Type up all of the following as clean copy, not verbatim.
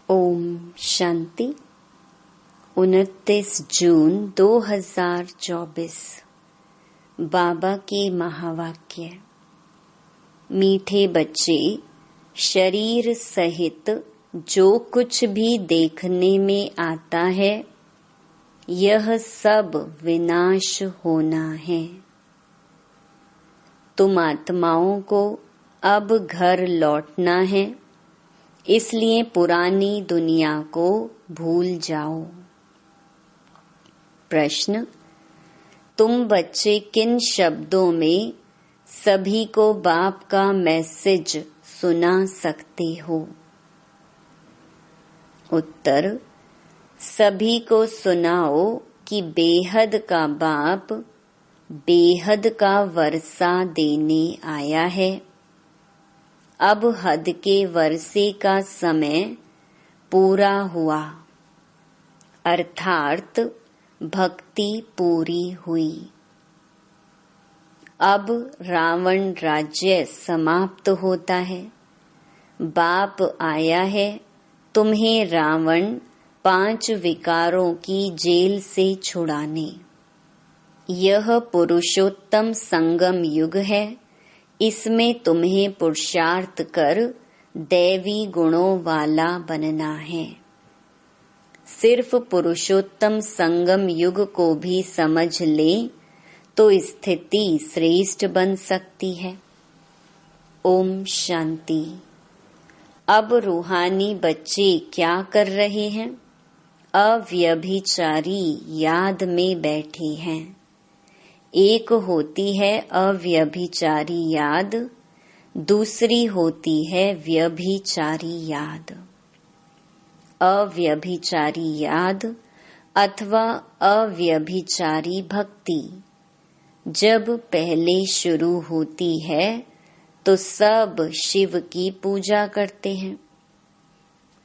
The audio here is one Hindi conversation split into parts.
ओम शांति। 29 जून 2024। बाबा के महावाक्य। मीठे बच्चे, शरीर सहित जो कुछ भी देखने में आता है यह सब विनाश होना है। तुम आत्माओं को अब घर लौटना है, इसलिए पुरानी दुनिया को भूल जाओ। प्रश्न: तुम बच्चे किन शब्दों में सभी को बाप का मैसेज सुना सकते हो? उत्तर: सभी को सुनाओ कि बेहद का बाप बेहद का वर्षा देने आया है। अब हद के वर्षे का समय पूरा हुआ, अर्थात भक्ति पूरी हुई। अब रावण राज्य समाप्त होता है। बाप आया है तुम्हें रावण 5 विकारों की जेल से छुड़ाने। यह पुरुषोत्तम संगम युग है। इसमें तुम्हें पुरुषार्थ कर दैवी गुणों वाला बनना है। सिर्फ पुरुषोत्तम संगम युग को भी समझ ले तो स्थिति श्रेष्ठ बन सकती है। ओम शांति। अब रूहानी बच्चे क्या कर रहे हैं? अव्यभिचारी याद में बैठे हैं। एक होती है अव्यभिचारी याद, दूसरी होती है व्यभिचारी याद। अव्यभिचारी याद अथवा अव्यभिचारी भक्ति जब पहले शुरू होती है तो सब शिव की पूजा करते हैं।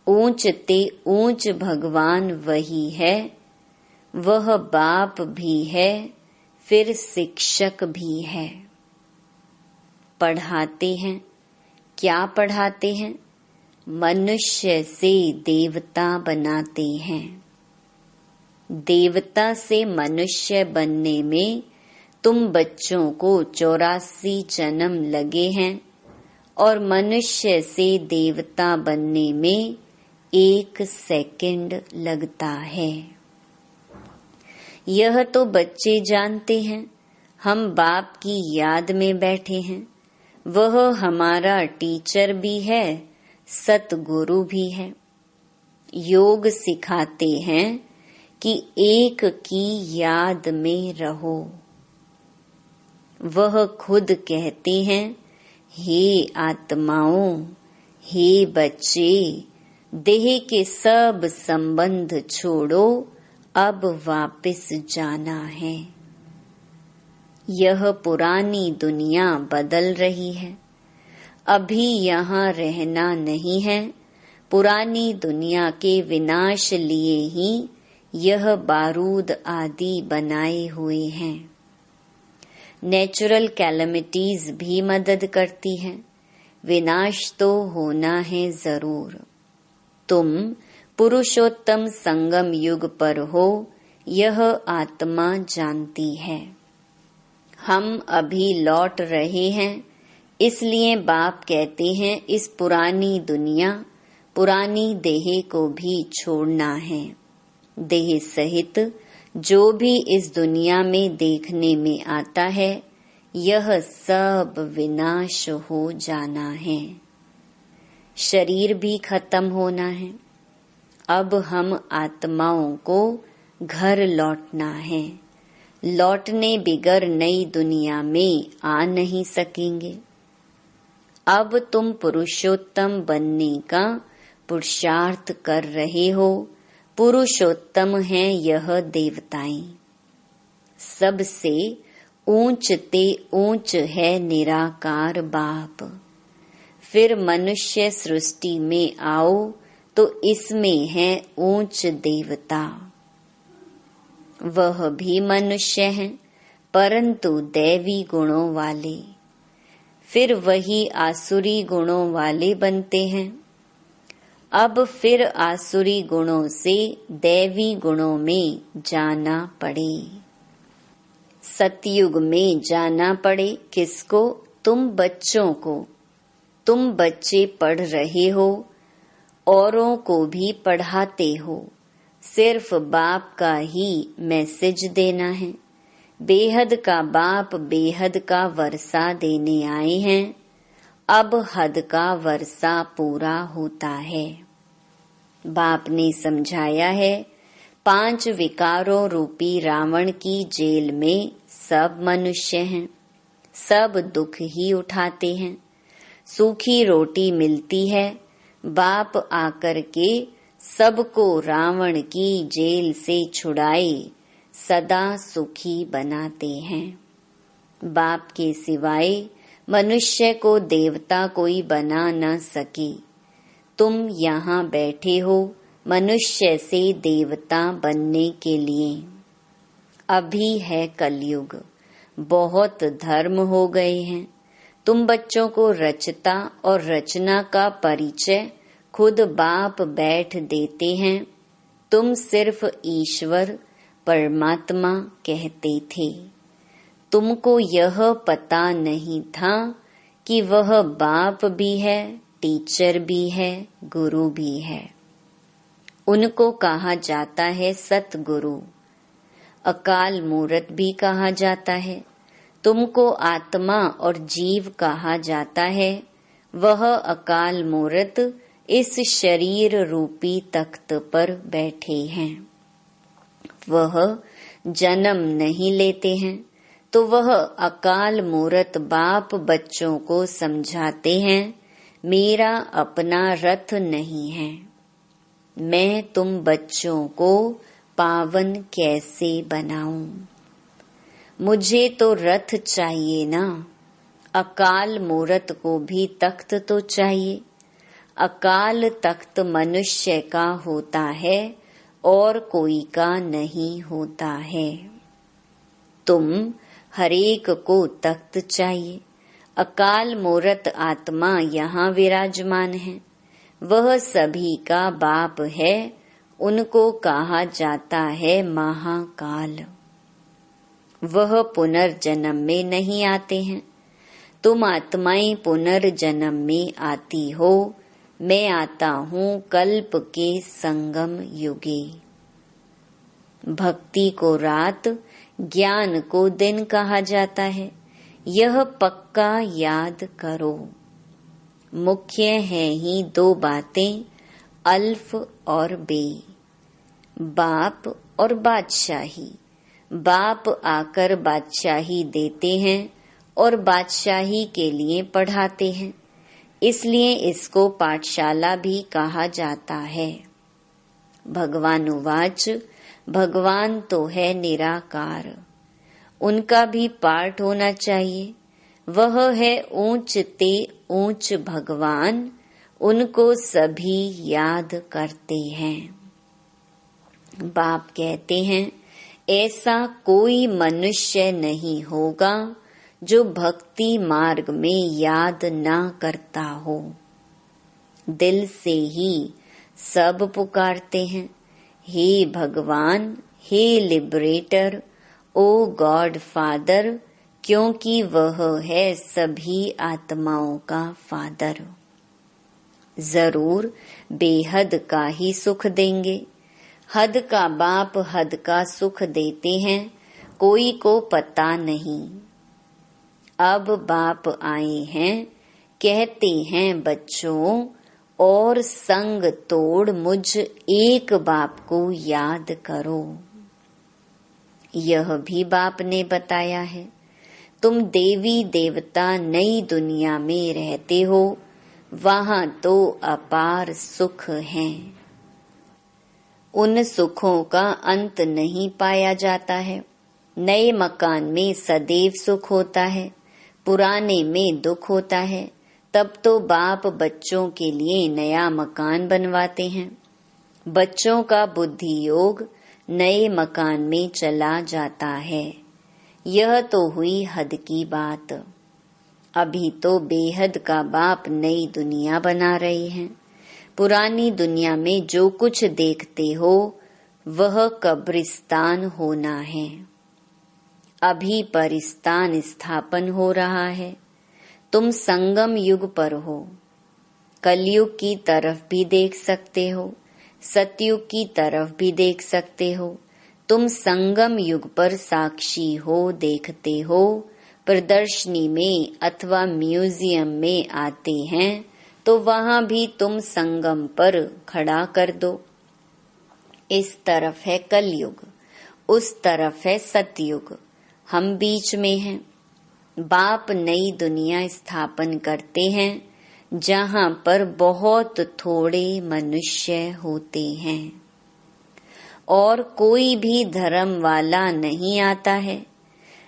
ऊंच ते ऊंच भगवान वही है, वह बाप भी है, फिर शिक्षक भी है। पढ़ाते हैं। क्या पढ़ाते हैं? मनुष्य से देवता बनाते हैं। देवता से मनुष्य बनने में तुम बच्चों को 84 जन्म लगे हैं और मनुष्य से देवता बनने में 1 सेकंड लगता है। यह तो बच्चे जानते हैं। हम बाप की याद में बैठे हैं। वह हमारा टीचर भी है, सतगुरु भी है। योग सिखाते हैं कि एक की याद में रहो। वह खुद कहते हैं, हे आत्माओं, हे बच्चे, देह के सब संबंध छोड़ो, अब वापस जाना है। यह पुरानी दुनिया बदल रही है। अभी यहाँ रहना नहीं है। पुरानी दुनिया के विनाश लिए ही यह बारूद आदि बनाए हुए हैं। नेचुरल कैलेमिटीज भी मदद करती हैं। विनाश तो होना है जरूर। तुम पुरुषोत्तम संगम युग पर हो, यह आत्मा जानती है। हम अभी लौट रहे हैं, इसलिए बाप कहते हैं इस पुरानी दुनिया, पुरानी देह को भी छोड़ना है। देह सहित जो भी इस दुनिया में देखने में आता है, यह सब विनाश हो जाना है। शरीर भी खत्म होना है। अब हम आत्माओं को घर लौटना है। लौटने बिगर नई दुनिया में आ नहीं सकेंगे। अब तुम पुरुषोत्तम बनने का पुरुषार्थ कर रहे हो। पुरुषोत्तम हैं यह देवताएं। सबसे ऊंच ते ऊंच है निराकार बाप। फिर मनुष्य सृष्टि में आओ तो इसमें है ऊंच देवता। वह भी मनुष्य हैं, परंतु दैवी गुणों वाले। फिर वही आसुरी गुणों वाले बनते हैं। अब फिर आसुरी गुणों से दैवी गुणों में जाना पड़े। सतयुग में जाना पड़े किसको? तुम बच्चों को। तुम बच्चे पढ़ रहे हो, औरों को भी पढ़ाते हो। सिर्फ बाप का ही मैसेज देना है। बेहद का बाप बेहद का वर्षा देने आए हैं। अब हद का वर्षा पूरा होता है। बाप ने समझाया है 5 विकारों रूपी रावण की जेल में सब मनुष्य हैं। सब दुख ही उठाते हैं। सूखी रोटी मिलती है, बाप आकर के सबको रावण की जेल से छुड़ाए सदा सुखी बनाते हैं। बाप के सिवाय मनुष्य को देवता कोई बना न सके। तुम यहाँ बैठे हो मनुष्य से देवता बनने के लिए। अभी है कलयुग, बहुत धर्म हो गए हैं। तुम बच्चों को रचता और रचना का परिचय खुद बाप बैठ देते हैं। तुम सिर्फ ईश्वर परमात्मा कहते थे। तुमको यह पता नहीं था कि वह बाप भी है, टीचर भी है, गुरु भी है। उनको कहा जाता है सतगुरु, अकाल मूरत भी कहा जाता है। तुमको आत्मा और जीव कहा जाता है। वह अकाल मूरत इस शरीर रूपी तख्त पर बैठे हैं। वह जन्म नहीं लेते हैं, तो वह अकाल मूरत बाप बच्चों को समझाते हैं, मेरा अपना रथ नहीं है। मैं तुम बच्चों को पावन कैसे बनाऊं? मुझे तो रथ चाहिए ना। अकाल मूरत को भी तख्त तो चाहिए। अकाल तख्त मनुष्य का होता है और कोई का नहीं होता है। तुम हरेक को तख्त चाहिए। अकाल मूरत आत्मा यहाँ विराजमान है। वह सभी का बाप है। उनको कहा जाता है महाकाल। वह पुनर्जन्म में नहीं आते हैं। तुम आत्माएं पुनर्जन्म में आती हो। मैं आता हूँ कल्प के संगम युगे। भक्ति को रात, ज्ञान को दिन कहा जाता है। यह पक्का याद करो। मुख्य है ही 2 बातें, अल्फ और बे, बाप और बादशाही। बाप आकर बादशाही देते हैं और बादशाही के लिए पढ़ाते हैं। इसलिए इसको पाठशाला भी कहा जाता है। भगवानुवाच, भगवान तो है निराकार, उनका भी पाठ होना चाहिए। वह है ऊंच ते ऊंच भगवान, उनको सभी याद करते हैं। बाप कहते हैं ऐसा कोई मनुष्य नहीं होगा जो भक्ति मार्ग में याद ना करता हो। दिल से ही सब पुकारते हैं, हे भगवान, हे लिबरेटर, ओ गॉड फादर, क्योंकि वह है सभी आत्माओं का फादर। जरूर बेहद का ही सुख देंगे। हद का बाप हद का सुख देते हैं, कोई को पता नहीं। अब बाप आए हैं, कहते हैं बच्चों, और संग तोड़ मुझ एक बाप को याद करो। यह भी बाप ने बताया है। तुम देवी देवता नई दुनिया में रहते हो, वहाँ तो अपार सुख है। उन सुखों का अंत नहीं पाया जाता है। नए मकान में सदैव सुख होता है, पुराने में दुख होता है। तब तो बाप बच्चों के लिए नया मकान बनवाते हैं। बच्चों का बुद्धि योग नए मकान में चला जाता है। यह तो हुई हद की बात। अभी तो बेहद का बाप नई दुनिया बना रहे हैं। पुरानी दुनिया में जो कुछ देखते हो वह कब्रिस्तान होना है। अभी परिस्तान स्थापन हो रहा है। तुम संगम युग पर हो। कलयुग की तरफ भी देख सकते हो, सतयुग की तरफ भी देख सकते हो। तुम संगम युग पर साक्षी हो, देखते हो। प्रदर्शनी में अथवा म्यूजियम में आते हैं तो वहां भी तुम संगम पर खड़ा कर दो। इस तरफ है कलयुग, उस तरफ है सतयुग, हम बीच में हैं। बाप नई दुनिया स्थापन करते हैं जहां पर बहुत थोड़े मनुष्य होते हैं और कोई भी धर्म वाला नहीं आता है।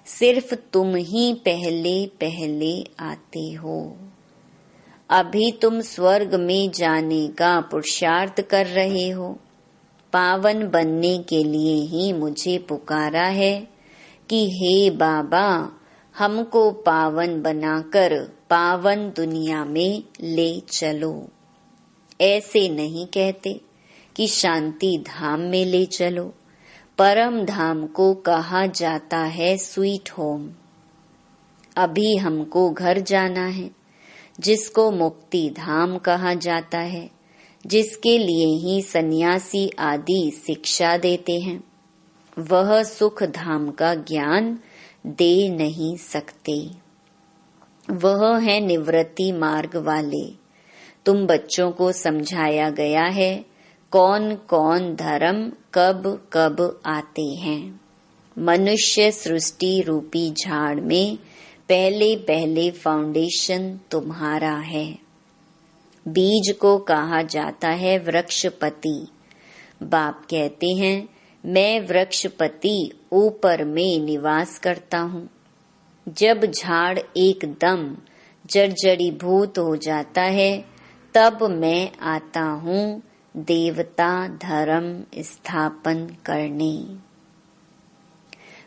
सिर्फ तुम ही पहले पहले आते हो। अभी तुम स्वर्ग में जाने का पुरुषार्थ कर रहे हो। पावन बनने के लिए ही मुझे पुकारा है कि हे बाबा, हमको पावन बनाकर पावन दुनिया में ले चलो। ऐसे नहीं कहते कि शांति धाम में ले चलो। परम धाम को कहा जाता है स्वीट होम। अभी हमको घर जाना है, जिसको मुक्ति धाम कहा जाता है, जिसके लिए ही सन्यासी आदि शिक्षा देते हैं। वह सुख धाम का ज्ञान दे नहीं सकते। वह है निवृत्ति मार्ग वाले। तुम बच्चों को समझाया गया है कौन कौन धर्म कब कब आते हैं। मनुष्य सृष्टि रूपी झाड़ में पहले पहले फाउंडेशन तुम्हारा है। बीज को कहा जाता है वृक्षपति। बाप कहते हैं मैं वृक्षपति ऊपर में निवास करता हूँ। जब झाड़ एकदम जर्जरीभूत हो जाता है तब मैं आता हूँ देवता धर्म स्थापन करने।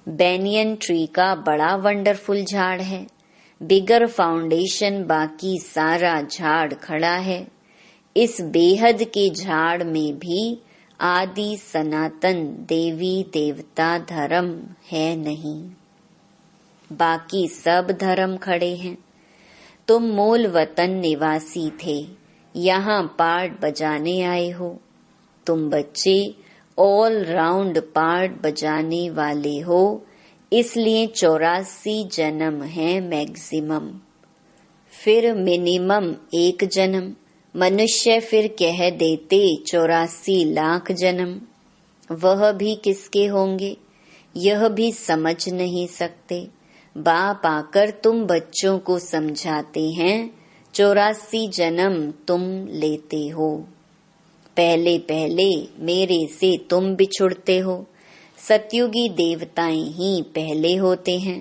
बैनियन ट्री का बड़ा वंडरफुल झाड़ है। बिगर फाउंडेशन बाकी सारा झाड़ खड़ा है। इस बेहद के झाड़ में भी आदि सनातन देवी देवता धर्म है नहीं। बाकी सब धर्म खड़े हैं। तुम मूल वतन निवासी थे, यहाँ पार्ट बजाने आए हो। तुम बच्चे ऑल राउंड पार्ट बजाने वाले हो, इसलिए 84 जन्म है मैक्सिमम, फिर मिनिमम 1 जन्म। मनुष्य फिर कह देते 84 लाख जन्म। वह भी किसके होंगे यह भी समझ नहीं सकते। बाप आकर तुम बच्चों को समझाते हैं 84 जन्म तुम लेते हो। पहले पहले मेरे से तुम बिछुड़ते हो। सतयुगी देवताएं ही पहले होते हैं।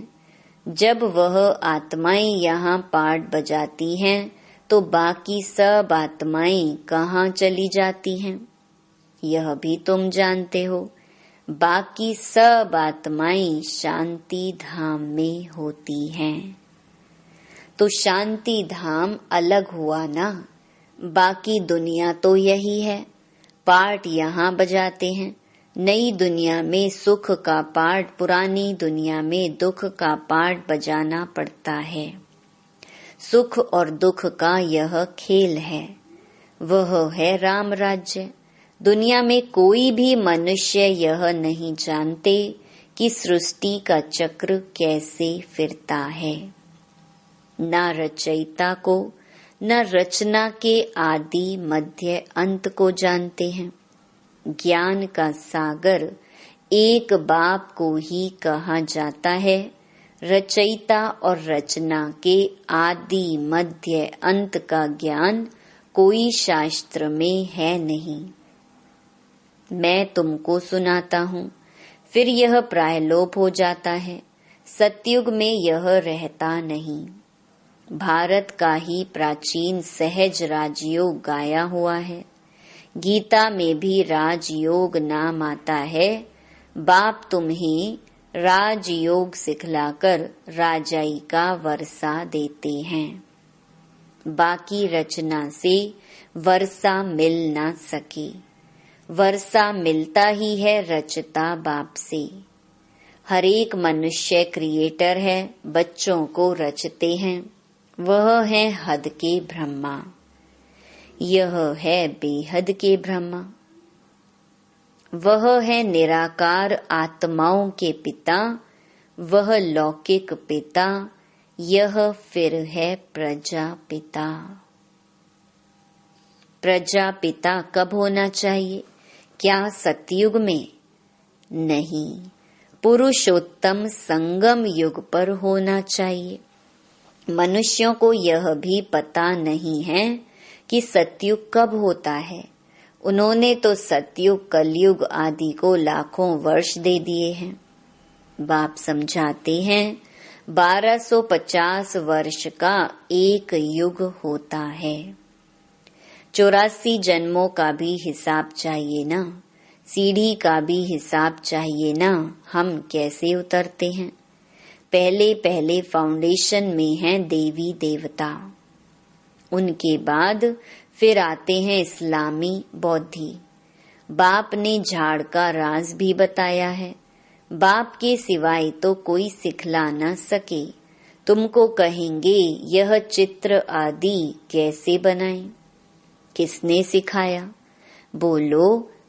जब वह आत्माएं यहाँ पार्ट बजाती हैं तो बाकी सब आत्माएं कहाँ चली जाती हैं यह भी तुम जानते हो। बाकी सब आत्माएं शांति धाम में होती हैं। तो शांति धाम अलग हुआ ना। बाकी दुनिया तो यही है, पार्ट यहाँ बजाते हैं। नई दुनिया में सुख का पार्ट, पुरानी दुनिया में दुख का पार्ट बजाना पड़ता है। सुख और दुख का यह खेल है। वह है राम राज्य। दुनिया में कोई भी मनुष्य यह नहीं जानते कि सृष्टि का चक्र कैसे फिरता है। न रचयिता को न रचना के आदि मध्य अंत को जानते हैं। ज्ञान का सागर एक बाप को ही कहा जाता है। रचयिता और रचना के आदि मध्य अंत का ज्ञान कोई शास्त्र में है नहीं। मैं तुमको सुनाता हूँ, फिर यह प्रायलोप हो जाता है। सतयुग में यह रहता नहीं। भारत का ही प्राचीन सहज राजयोग गाया हुआ है। गीता में भी राजयोग नाम आता है। बाप तुम्हें राजयोग सिखलाकर राजाई का वर्षा देते हैं। बाकी रचना से वर्षा मिल ना सके। वर्षा मिलता ही है रचता बाप से। हर एक मनुष्य क्रिएटर है, बच्चों को रचते हैं। वह है हद के ब्रह्मा, यह है बेहद के ब्रह्मा। वह है निराकार आत्माओं के पिता, वह लौकिक पिता, यह फिर है प्रजापिता। प्रजापिता कब होना चाहिए? क्या सतयुग में? नहीं, पुरुषोत्तम संगम युग पर होना चाहिए। मनुष्यों को यह भी पता नहीं है कि सतयुग कब होता है। उन्होंने तो सतयुग, कलयुग आदि को लाखों वर्ष दे दिए हैं। बाप समझाते हैं 1250 वर्ष का एक युग होता है। 84 जन्मों का भी हिसाब चाहिए ना, सीढ़ी का भी हिसाब चाहिए ना। हम कैसे उतरते हैं? पहले पहले फाउंडेशन में हैं देवी देवता, उनके बाद फिर आते हैं इस्लामी बौद्धि। बाप ने झाड़ का राज भी बताया है। बाप के सिवाय तो कोई सिखला न सके। तुमको कहेंगे यह चित्र आदि कैसे बनाएं? किसने सिखाया? बोलो,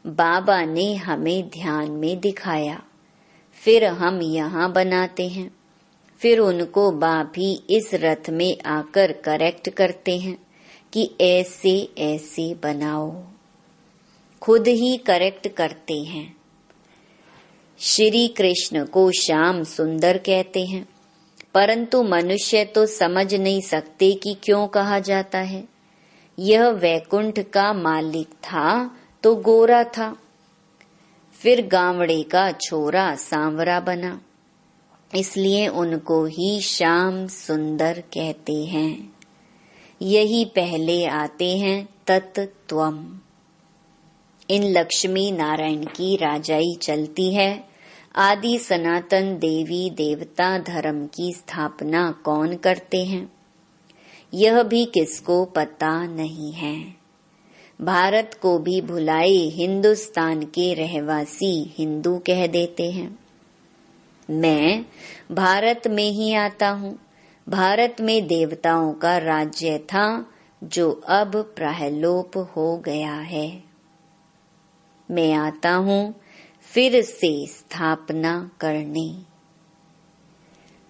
बाबा ने हमें ध्यान में दिखाया। फिर हम यहाँ बनाते हैं। फिर उनको बाप ही इस रथ में आकर करेक्ट करते हैं कि ऐसे ऐसे बनाओ। खुद ही करेक्ट करते हैं। श्री कृष्ण को श्याम सुंदर कहते हैं, परंतु मनुष्य तो समझ नहीं सकते कि क्यों कहा जाता है। यह वैकुंठ का मालिक था तो गोरा था, फिर गावड़े का छोरा सांवरा बना, इसलिए उनको ही श्याम सुंदर कहते हैं। यही पहले आते हैं तत्त्वम। इन लक्ष्मी नारायण की राजाई चलती है। आदि सनातन देवी देवता धर्म की स्थापना कौन करते हैं, यह भी किसको पता नहीं है। भारत को भी भुलाए हिंदुस्तान के रहवासी हिंदू कह देते हैं। मैं भारत में ही आता हूँ। भारत में देवताओं का राज्य था जो अब प्रहलोप हो गया है। मैं आता हूँ फिर से स्थापना करने।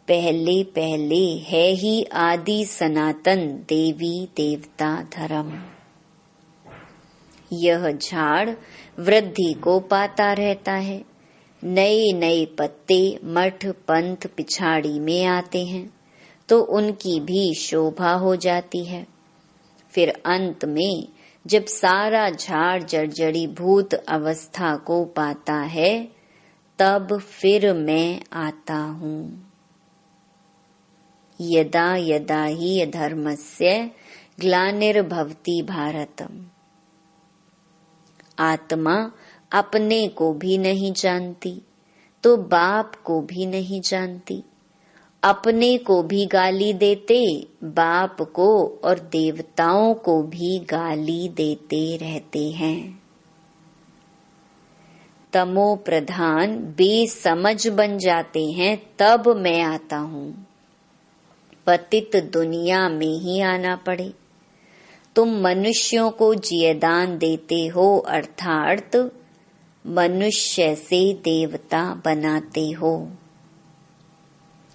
पहले पहले है ही आदि सनातन देवी देवता धर्म। यह झाड़ वृद्धि को पाता रहता है। नए नए पत्ते मठ पंथ पिछाड़ी में आते हैं तो उनकी भी शोभा हो जाती है। फिर अंत में जब सारा झाड़ जर्जरी भूत अवस्था को पाता है, तब फिर मैं आता हूँ। यदा यदा ही धर्मस्य ग्लानिर्भवति भारतम। आत्मा अपने को भी नहीं जानती तो बाप को भी नहीं जानती। अपने को भी गाली देते, बाप को और देवताओं को भी गाली देते रहते हैं। तमो प्रधान बेसमझ बन जाते हैं, तब मैं आता हूँ। पतित दुनिया में ही आना पड़े। तुम मनुष्यों को जियदान देते हो, अर्थात मनुष्य से देवता बनाते हो।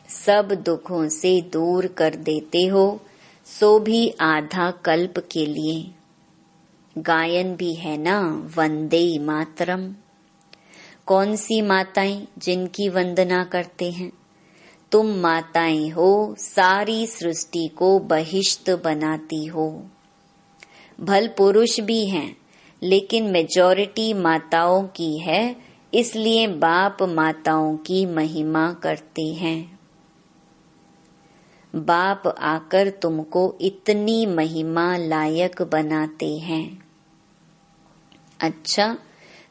सब दुखों से दूर कर देते हो, सो भी आधा कल्प के लिए। गायन भी है ना, वंदे मातरम। कौन सी माताएं जिनकी वंदना करते हैं? तुम माताएं हो, सारी सृष्टि को बहिष्ट बनाती हो। भल पुरुष भी हैं, लेकिन मेजॉरिटी माताओं की है, इसलिए बाप माताओं की महिमा करते हैं। बाप आकर तुमको इतनी महिमा लायक बनाते हैं। अच्छा,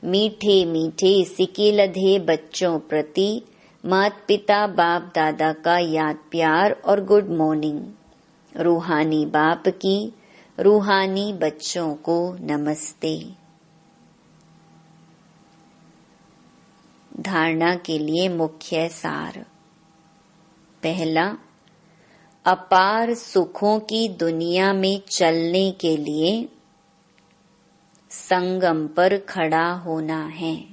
मीठे मीठे सिकेलधे बच्चों प्रति माता पिता बाप दादा का याद प्यार और गुड मॉर्निंग। रूहानी बाप की रूहानी बच्चों को नमस्ते। धारणा के लिए मुख्य सार। पहला, अपार सुखों की दुनिया में चलने के लिए संगम पर खड़ा होना है।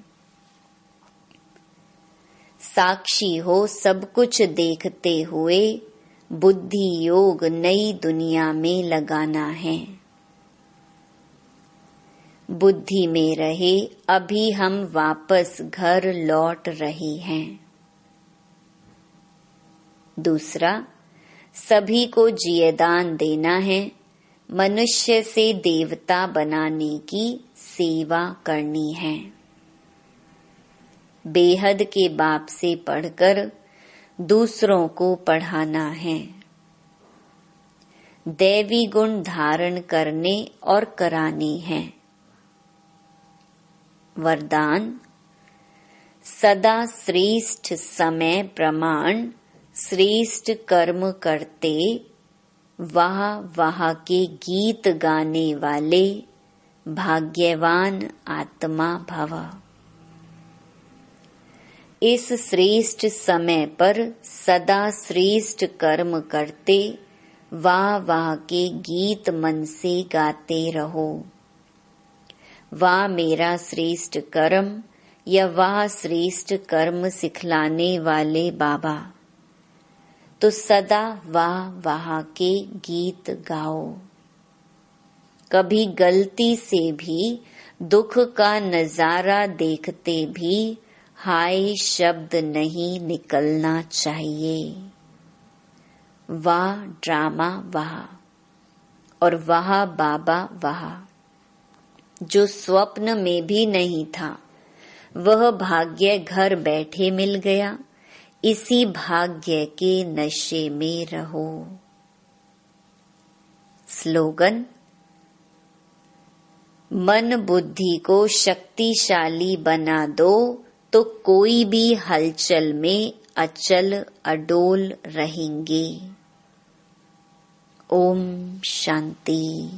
साक्षी हो सब कुछ देखते हुए बुद्धि योग नई दुनिया में लगाना है। बुद्धि में रहे अभी हम वापस घर लौट रहे हैं। दूसरा, सभी को जियेदान देना है। मनुष्य से देवता बनाने की सेवा करनी है। बेहद के बाप से पढ़कर दूसरों को पढ़ाना है। दैवी गुण धारण करने और कराने हैं। वरदान, सदा श्रेष्ठ समय प्रमाण श्रेष्ठ कर्म करते वाह वाह के गीत गाने वाले भाग्यवान आत्मा भव। इस श्रेष्ठ समय पर सदा श्रेष्ठ कर्म करते वाह वाह के गीत मन से गाते रहो। वाह मेरा श्रेष्ठ कर्म या वाह श्रेष्ठ कर्म सिखलाने वाले बाबा, तो सदा वाह वाह के गीत गाओ। कभी गलती से भी दुख का नजारा देखते भी हाय शब्द नहीं निकलना चाहिए। वाह ड्रामा वाह और वाह बाबा वाह। जो स्वप्न में भी नहीं था वह भाग्य घर बैठे मिल गया। इसी भाग्य के नशे में रहो। स्लोगन, मन बुद्धि को शक्तिशाली बना दो तो कोई भी हलचल में अचल अडोल रहेंगे। ओम शांति।